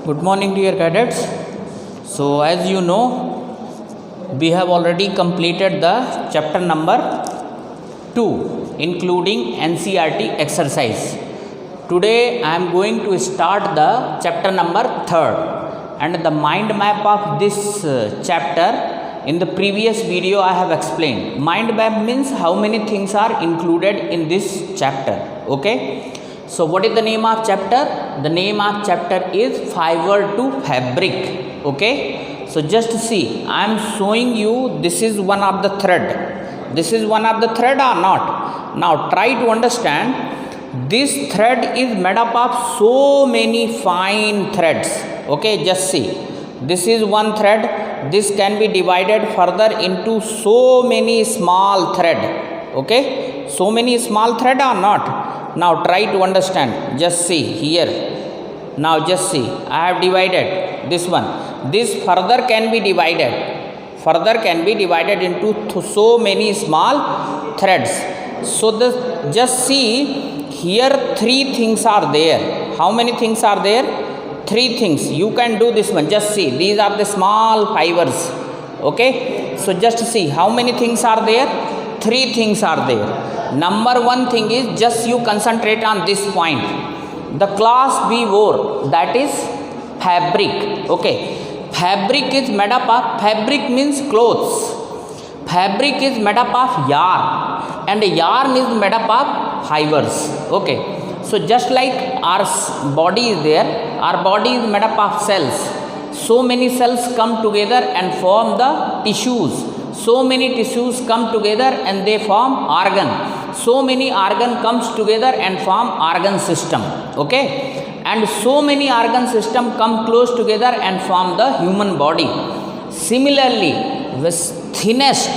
Good morning, dear cadets. So, as you know, we have already completed the chapter number 2, including NCERT exercise. Today, I am going to start the chapter number 3rd, and the mind map of this chapter. In the previous video, I have explained. Mind map means how many things are included in this chapter. Okay. So, what is the name of chapter? The name of chapter is Fiber to Fabric. Okay. So, just see, I am showing you this is one of the thread. This is one of the thread or not? Now, try to understand. This thread is made up of so many fine threads. Okay, just see. This is one thread. This can be divided further into so many small thread. Okay, so many small thread or not? Now try to understand. Just see here. Now just see. I have divided this one. This further can be divided. Further can be divided into so many small threads. So just see here, 3 things are there. How many things are there? 3 things. You can do this one. Just see. These are the small fibers. Okay. So just see how many things are there. 3 things are there. Number 1 thing is, just you concentrate on this point. The cloth we wore, that is fabric. Okay. Fabric is made up of, fabric means clothes. Fabric is made up of yarn, and yarn is made up of fibers. Okay. So just like our body is there, our body is made up of cells. So many cells come together and form the tissues. So many tissues come together and they form organ. So many organ comes together and form organ system. Okay. And so many organ system come close together and form the human body. Similarly, the thinnest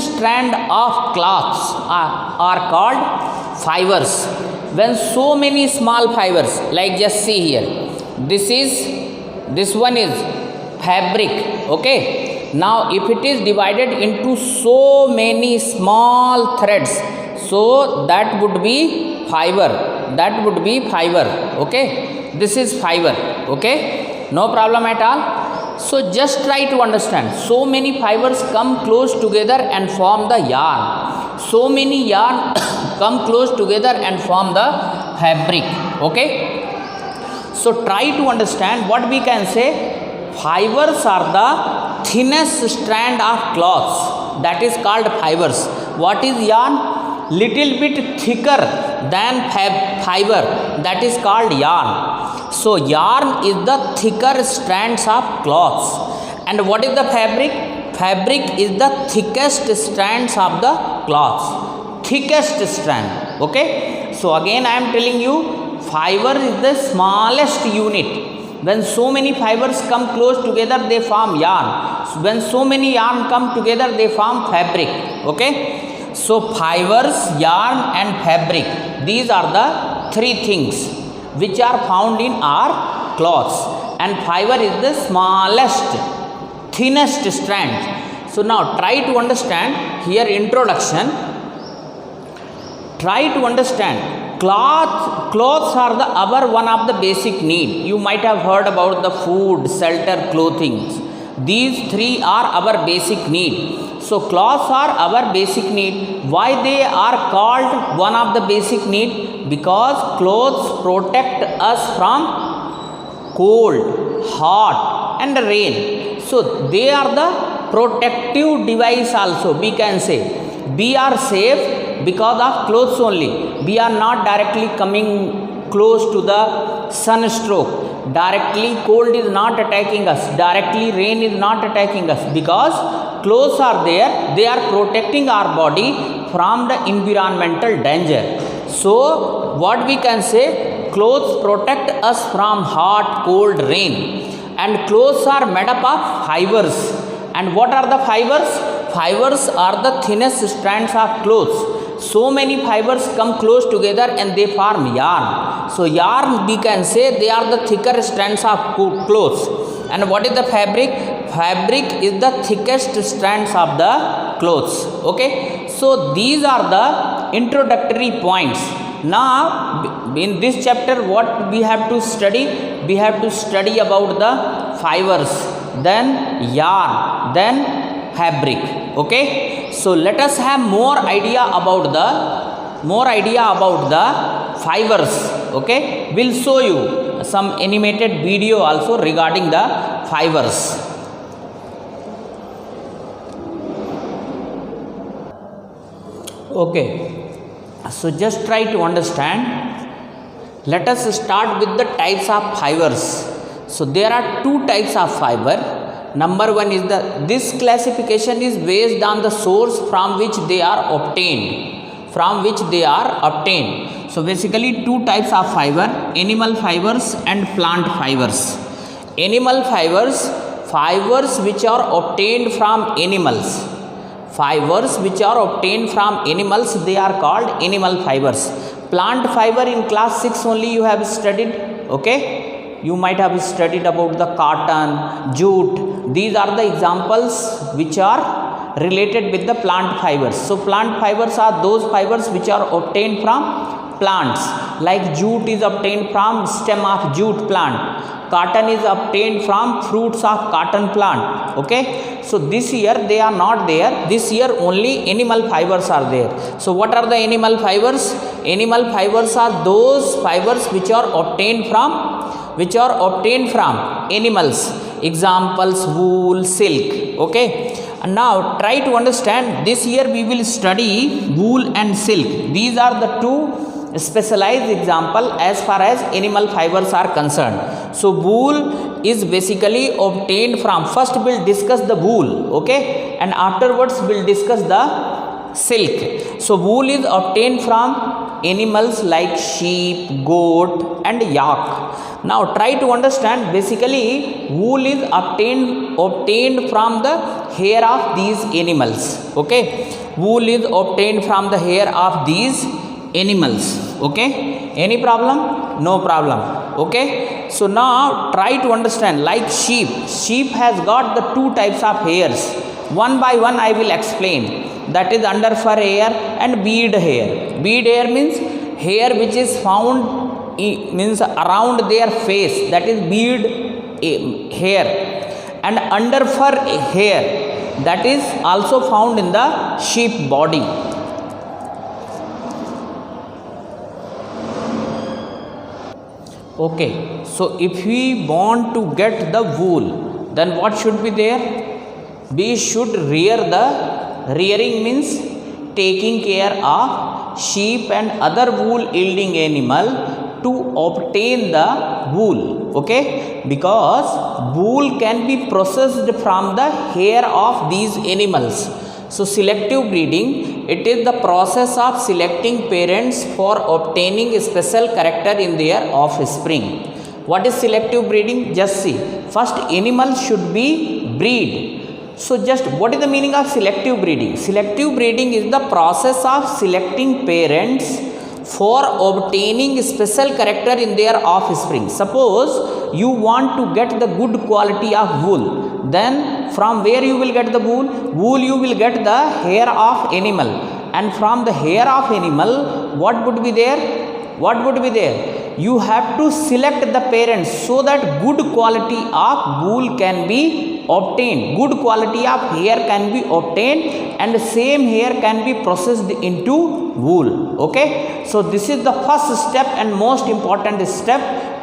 strand of cloths are called fibers. When so many small fibers, like just see here, this one is fabric. Okay. Now if it is divided into so many small threads, so that would be fiber. That would be fiber. Okay. This is fiber. Okay. No problem at all. So just try to understand. So many fibers come close together and form the yarn. So many yarn come close together and form the fabric. Okay. So try to understand what we can say. Fibers are the thinnest strand of cloths. That is called fibers. What is yarn? Little bit thicker than fiber. That is called yarn. So yarn is the thicker strands of cloths. And what is the fabric? Fabric is the thickest strands of the cloths. Thickest strand. Okay. So again I am telling you, fiber is the smallest unit. When so many fibers come close together, they form yarn. When so many yarn come together, they form fabric. Okay. So fibers, yarn and fabric, these are the 3 things which are found in our cloths. And fiber is the smallest, thinnest strand. So now try to understand here, introduction. Try to understand. Clothes are the one of the basic need. You might have heard about the food, shelter, clothing. These 3 are our basic need. So clothes are our basic need. Why they are called one of the basic need? Because clothes protect us from cold, hot and rain. So they are the protective device also, we can say. We are safe because of clothes only. We are not directly coming close to the sunstroke. Directly cold is not attacking us. Directly rain is not attacking us. Because clothes are there, they are protecting our body from the environmental danger. So what we can say, clothes protect us from hot, cold, rain. And clothes are made up of fibers. And what are the fibers? Fibers are the thinnest strands of clothes. So many fibers come close together and they form yarn. So yarn, we can say, they are the thicker strands of clothes. And what is the fabric? Fabric is the thickest strands of the clothes. Okay. So these are the introductory points Now in this chapter what we have to study? We have to study about the fibers, then yarn, then fabric. Okay, so let us have more idea about the fibers. Okay, we'll show you some animated video also regarding the fibers. Okay, so just try to understand. Let us start with the types of fibers. So there are two types of fiber. Number one is this classification is based on the source from which they are obtained. So basically two types of fiber: animal fibers and plant fibers. Animal fibers, fibers which are obtained from animals. Fibers which are obtained from animals, they are called animal fibers. Plant fiber in class 6 only you have studied. Okay, you might have studied about the cotton, jute. These are the examples which are related with the plant fibers. So plant fibers are those fibers which are obtained from plants. Like jute is obtained from stem of jute plant. Cotton is obtained from fruits of cotton plant. Okay, so this year they are not there. This year only animal fibers are there. So what are the animal fibers? Animal fibers are those fibers which are obtained from animals. Examples: wool, silk. Okay, and now try to understand. This year we will study wool and silk. These are the two specialized example as far as animal fibers are concerned. So wool is basically obtained from, first we'll discuss the wool, okay, and afterwards we'll discuss the silk. So wool is obtained from animals like sheep, goat and yak. Now try to understand. Basically wool is obtained from the hair of these animals. Okay, wool is obtained from the hair of these animals. Okay, any problem? No problem. Okay, so now try to understand. Like sheep has got the two types of hairs. One by one I will explain. That is under fur hair and beard hair. Beard hair means hair which is found around their face, that is beard hair. And under fur hair, that is also found in the sheep body. Okay, so if we want to get the wool, then what should be there? We should rearing means taking care of sheep and other wool yielding animal to obtain the wool. Okay, because wool can be processed from the hair of these animals. So selective breeding, it is the process of selecting parents for obtaining a special character in their offspring. What is selective breeding? Just see. First animal should be breed. So just what is the meaning of selective breeding? Selective breeding is the process of selecting parents for obtaining special character in their offspring. Suppose you want to get the good quality of wool, then from where you will get the wool? Wool you will get the hair of animal, and from the hair of animal what would be there? You have to select the parents so that good quality of wool can be obtained, good quality of hair can be obtained, and the same hair can be processed into wool. Okay, so this is the first step and most important step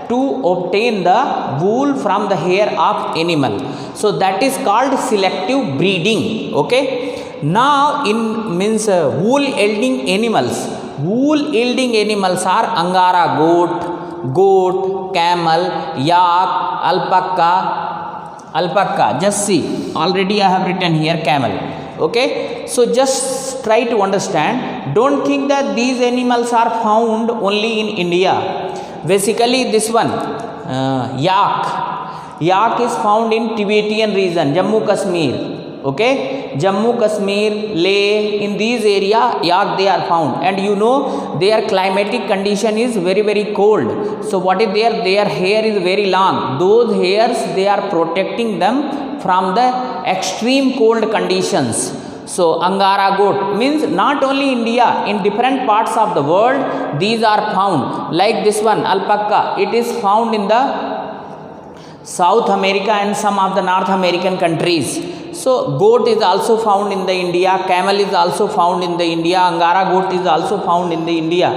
to obtain the wool from the hair of animal. So that is called selective breeding. Okay, now in wool yielding animals. Wool yielding animals are Angara goat, camel, yak, alpaca. Just see, already I have written here camel. Okay, so just try to understand. Don't think that these animals are found only in India. Basically this one, yak is found in Tibetan region, Jammu Kashmir. Okay, Jammu Kashmir, Leh, in these area yak they are found, and you know their climatic condition is very very cold. So what is there? Their hair is very long. Those hairs, they are protecting them from the extreme cold conditions. So Angara goat means not only India, in different parts of the world these are found. Like this one alpaca, it is found in the South America and some of the North American countries. So goat is also found in the India, camel is also found in the India, Angara goat is also found in the India.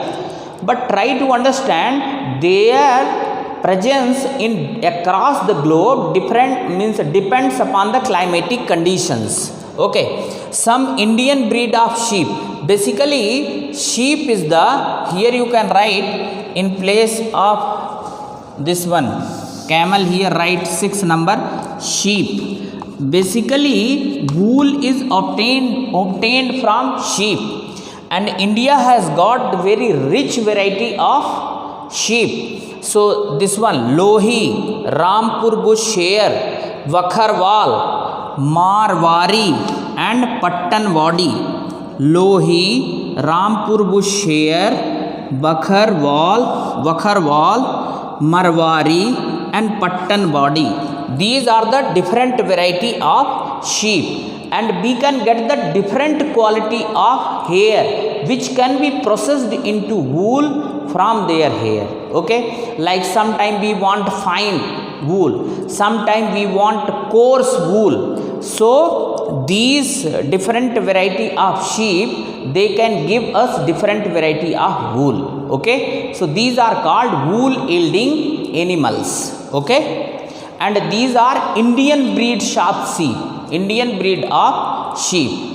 But try to understand their presence in across the globe different means depends upon the climatic conditions. Okay, some Indian breed of sheep, basically sheep is the, here you can write in place of this one camel, here write 6 number sheep. Basically wool is obtained from sheep, and India has got very rich variety of sheep. So this one Lohi, Rampur Bush Share, Vakharwal, Marwari and Pattanwadi. Lohi, Rampur Bush Share, Vakharwal, Marwari and Pattanwadi. These are the different variety of sheep, and we can get the different quality of hair which can be processed into wool from their hair. Okay, like sometime we want fine wool, sometime we want coarse wool. So these different variety of sheep, they can give us different variety of wool. Okay, so these are called wool yielding animals. Okay, and these are Indian breed of sheep, Indian breed of sheep.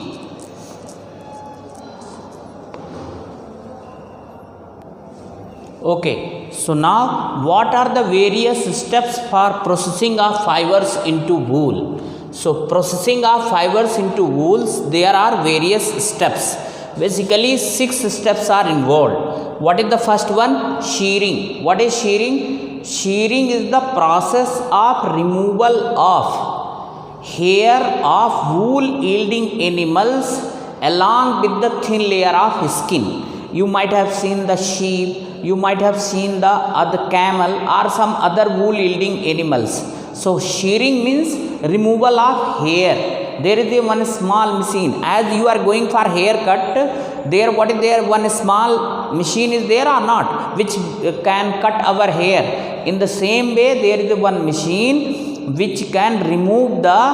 Okay, so now what are the various steps for processing of fibers into wool? So processing of fibers into wools, there are various steps. Basically 6 steps are involved. What is the first one? Shearing. What is shearing? Shearing is the process of removal of hair of wool yielding animals along with the thin layer of skin. You might have seen the sheep, you might have seen the other camel or some other wool yielding animals. So shearing means removal of hair. There is a one small machine. As you are going for haircut, there what is there? One small machine is there or not, which can cut our hair. In the same way, there is one machine which can remove the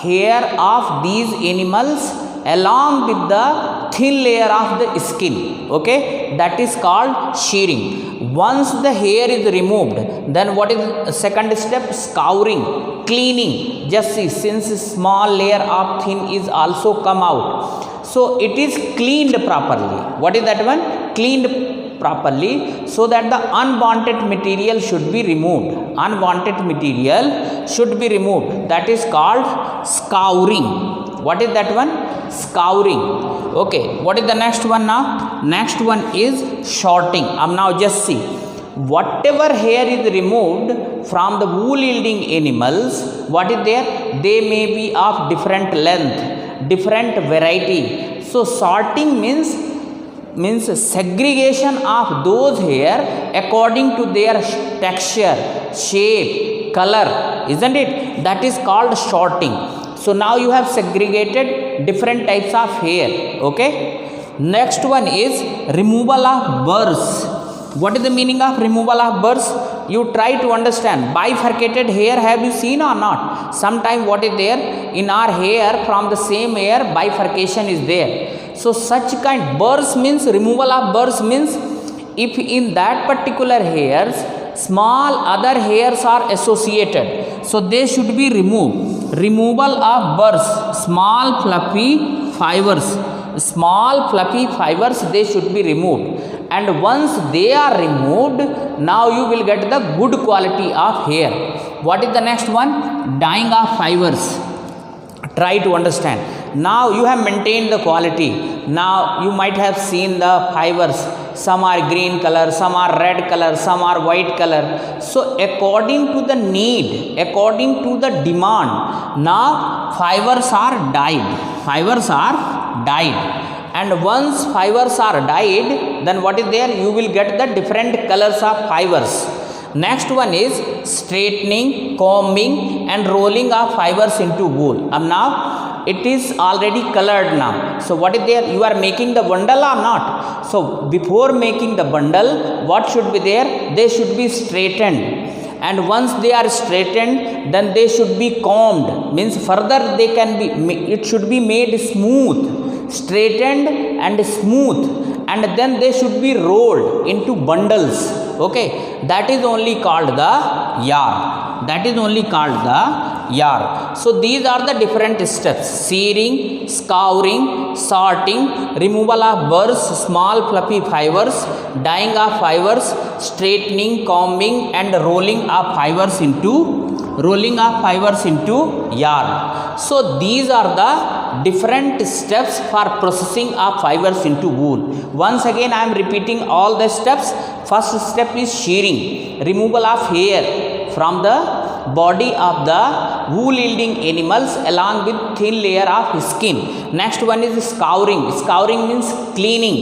hair of these animals along with the thin layer of the skin. Okay, that is called shearing. Once the hair is removed, then what is the second step? Scouring, cleaning. Just see, since small layer of thin is also come out, so it is cleaned properly. What is that one? Cleaned properly, so that the unwanted material should be removed. Unwanted material should be removed. That is called scouring. What is that one? Scouring. Okay, what is the next one now? Next one is sorting. Now just see, whatever hair is removed from the wool yielding animals, what is there? They may be of different length, different variety. So sorting means segregation of those hair according to their texture, shape, color, isn't it? That is called sorting. So now you have segregated different types of hair. Okay, next one is removal of burrs. What is the meaning of removal of burrs? You try to understand. Bifurcated hair, have you seen or not? Sometime what is there in our hair, from the same hair bifurcation is there. So such kind burrs means, removal of burrs means, if in that particular hairs small other hairs are associated, so they should be removed. Removal of burrs, small fluffy fibers, they should be removed. And once they are removed, now you will get the good quality of hair. What is the next one? Dyeing of fibers. Try to understand. Now you have maintained the quality. Now you might have seen the fibers. Some are green color, some are red color, some are white color. So according to the need, according to the demand, now fibers are dyed. Fibers are dyed. And once fibers are dyed, then what is there? You will get the different colors of fibers. Next one is straightening, combing and rolling of fibers into wool. Now it is already colored now. So what is there? You are making the bundle or not? So before making the bundle, what should be there? They should be straightened. And once they are straightened, then they should be combed. Means further they can be, it should be made smooth, straightened and smooth, and then they should be rolled into bundles. Okay, that is only called the yarn. That is only called the yarn. So these are the different steps: shearing, scouring, sorting, removal of burrs, small fluffy fibers, dyeing of fibers, straightening, combing, and rolling of fibers into yarn. So these are the different steps for processing of fibers into wool. Once again I am repeating all the steps. First step is shearing, removal of hair from the body of the wool yielding animals along with thin layer of skin. Next one is scouring. Scouring means cleaning.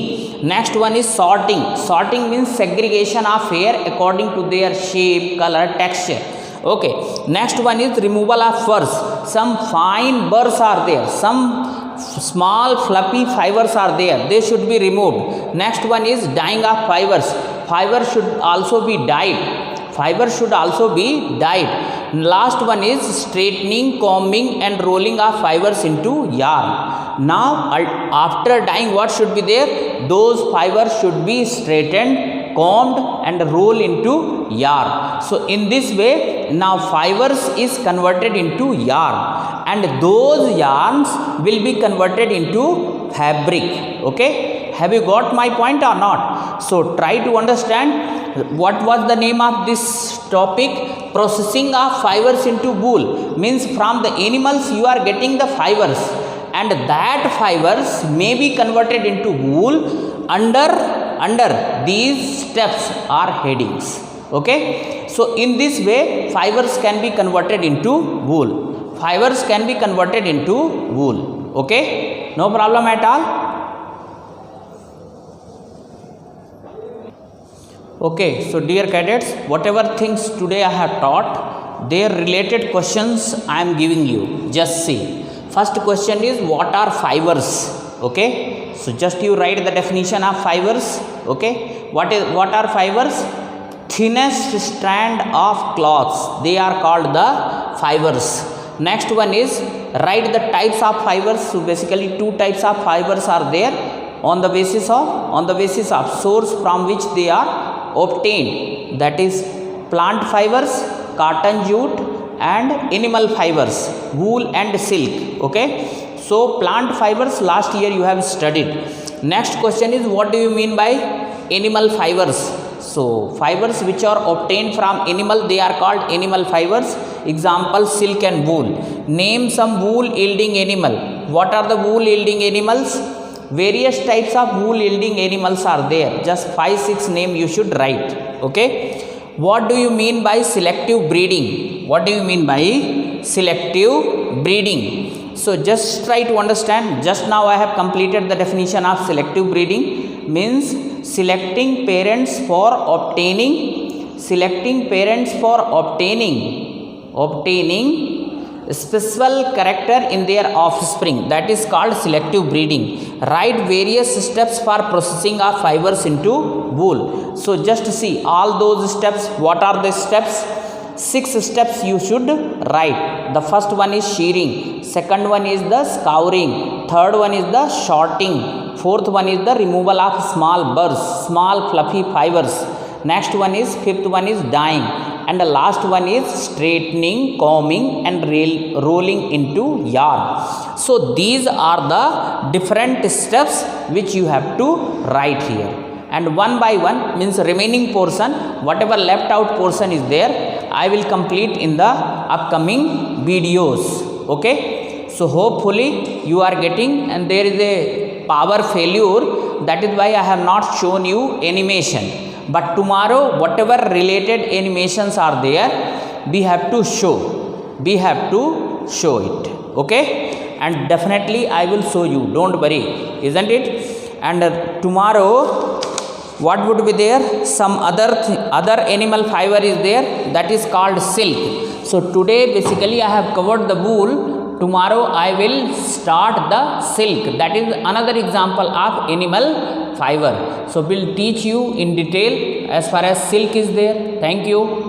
Next one is sorting. Sorting means segregation of hair according to their shape, color, texture. Okay. Next one is removal of furs. Some fine burrs are there. Some small fluffy fibers are there. They should be removed. Next one is dyeing of fibers. Fibers should also be dyed. Fibers should also be dyed. Last one is straightening, combing, and rolling of fibers into yarn. Now, after dyeing, what should be there? Those fibers should be straightened, combed, and rolled into yarn. So, in this way, now fibers is converted into yarn, and those yarns will be converted into fabric. Okay? Have you got my point or not? So, try to understand what was the name of this topic. Processing of fibers into wool means from the animals you are getting the fibers, and that fibers may be converted into wool under these steps or headings. Okay, so in this way fibers can be converted into wool. Fibers can be converted into wool. Okay, no problem at all. Okay, so dear cadets, whatever things today I have taught, their related questions I am giving you. Just see. First question is, what are fibers? Okay, so just you write the definition of fibers. Okay, what are fibers? Thinnest strand of cloths. They are called the fibers. Next one is, write the types of fibers. So basically two types of fibers are there on the basis of source from which they are obtained, that is plant fibers, cotton, jute, and animal fibers, wool and silk. Okay, so plant fibers last year you have studied. Next question is, what do you mean by animal fibers? So fibers which are obtained from animal, they are called animal fibers. Example, silk and wool. Name some wool yielding animal. What are the wool yielding animals? Various types of wool yielding animals are there. Just 5-6 name you should write. Okay. What do you mean by selective breeding? What do you mean by selective breeding? So just try to understand. Just now I have completed the definition of selective breeding. Means selecting parents for obtaining special character in their offspring. That is called selective breeding. Write various steps for processing of fibers into wool. So just see all those steps. What are the steps? 6 steps you should write. The first one is shearing. Second one is the scouring. Third one is the sorting. Fourth one is the removal of small burrs, small fluffy fibers. Next one is, fifth one is dyeing. And the last one is straightening, combing, and rolling into yarn. So these are the different steps which you have to write here. And one by one, means remaining portion, whatever left out portion is there, I will complete in the upcoming videos. Okay. So hopefully you are getting, and there is a power failure. That is why I have not shown you animation. But tomorrow, whatever related animations are there, we have to show. We have to show it. Okay? And definitely I will show you. Don't worry. Isn't it? And tomorrow, what would be there? Some other animal fiber is there. That is called silk. So today, basically, I have covered the wool. tomorrow I will start the silk. That is another example of animal fiber. So we'll teach you in detail as far as silk is there. Thank you.